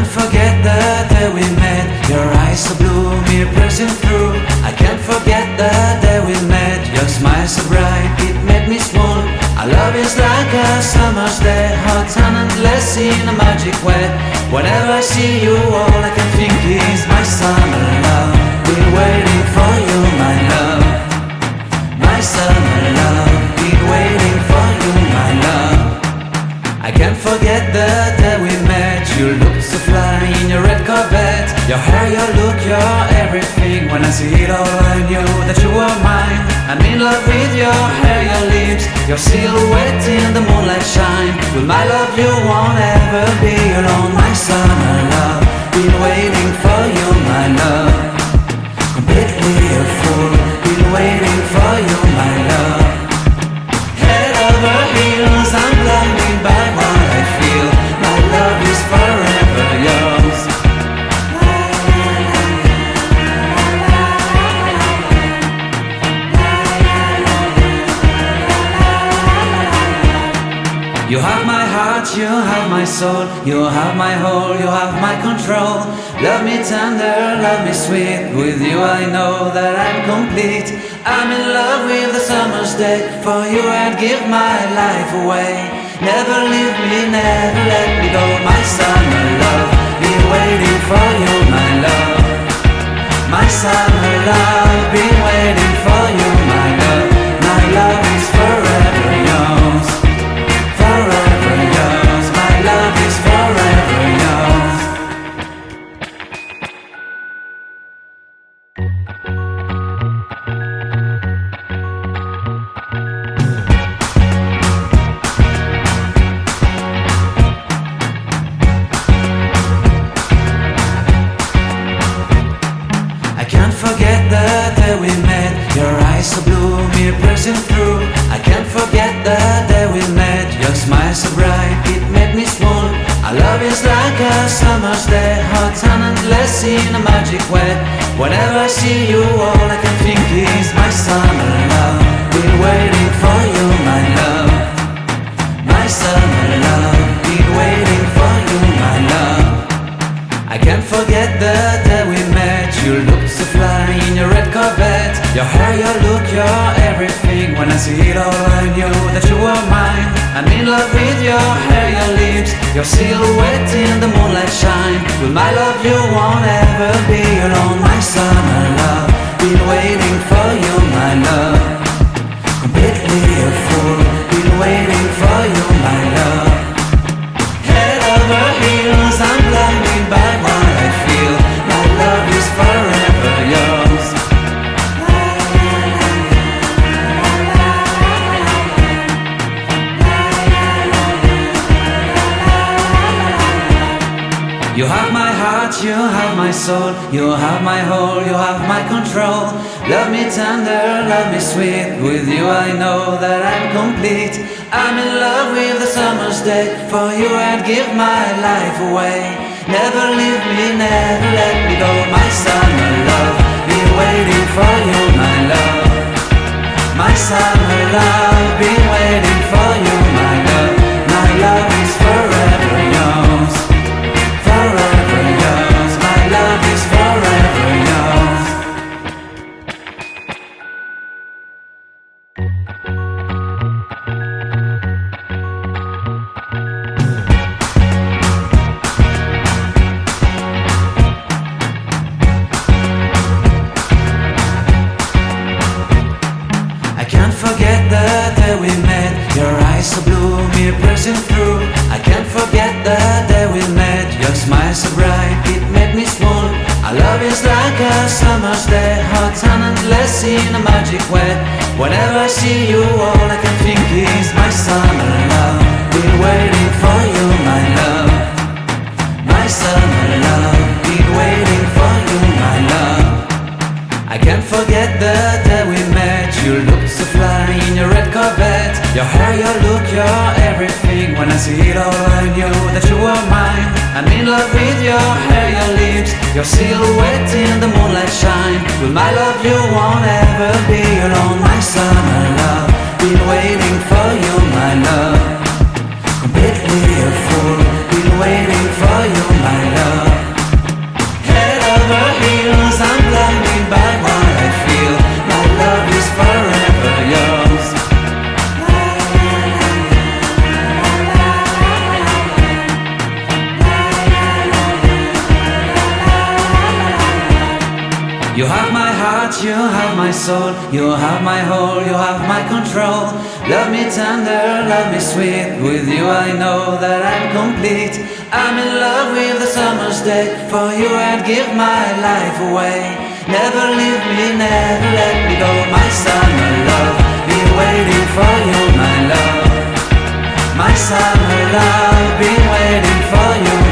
can't forget the day we met. Your eyes so blue, me piercing through. I can't forget the day we met. Your smile so bright, it made me swoon. Our love is like a summer's day, hot and endless in a magic way. Whenever I see you, all I can think is my summer love. Been waiting for you, my love. My summer love. Been waiting for you, my love. I can't forget the day we met. You looked so fly in your red Corvette. Your hair, your look, your everything. When I see it all, I knew that you were mine. I'm in love with your hair, your lips, your silhouette in the moonlight shine. With my love you won't ever be alone. My summer love, been waiting for you, my love. Completely a fool, been waiting for you, my love. Head over heels, I'm blinded by what I feel. My love is forever yours. You have my heart, you have my soul. You have my whole, you have my control. Love me tender, love me sweet. With you I know that I'm complete. I'm in love with the summer's day. For you I'd give my life away. Never leave me, never let me go. My summer love, been waiting for you, my love. My summer love, been waiting for you, my love. My love is forever yours. Forever yours, my love is forever yours. I can't forget the day we met. Your eyes so blue, me piercing through. I can't forget the day we met. Your smile so bright, it made me swoon. Our love is like a summer's day, hot and endless in a magic way. Whenever I see you, all I can think is my summer love. Been waiting for you, my love. My summer love, been waiting for you, my love. I can't forget the day we met. You looked so fly in your red Corvette. Your hair, your look, your everything. When I see it all, I knew that you were mine. I'm in love with your hair, your lips, your silhouette in the moonlight shine. With my love you won't ever be alone. My summer love, been waiting for you, my love. Completely a fool, been waiting for you, my love. Head over heels, I'm blinded by what I feel. My love is forever yours. You have my heart, you have my soul. You have my whole, you have my control. Love me tender, love me sweet. With you I know that I'm complete. I'm in love with the summer's day. For you I'd give my life away. Never leave me, never let me go. My summer love, been waiting for you, my love. My summer love, been waiting for you, my love. My love is forever yours. Forever yours, my love is forever yours. I can't forget the day we met. Your eyes so blue, me piercing through. I can't forget the day we met. Your smile so bright, it made me swoon. Our love is like a summer's day, hot and endless in a magic way. Whenever I see you, all I can think is my summer love. Been waiting for you, my love. My summer love, been waiting for you, my love. I can't forget the day we met. You looked so fly in your red Corvette. Your hair, your look, your everything. When I see it all, I knew that you were mine. I'm in love with your hair, your lips, your silhouette in the moonlight shine. With my love you won't ever be alone. My summer love, been waiting for you, my love. Completely a fool, been waiting for you, my love. You have my heart, you have my soul, you have my whole, you have my control. Love me tender, love me sweet, with you I know that I'm complete. I'm in love with the summer's day, for you I'd give my life away. Never leave me, never let me go, my summer love, be waiting for you, my love. My summer love, be waiting for you.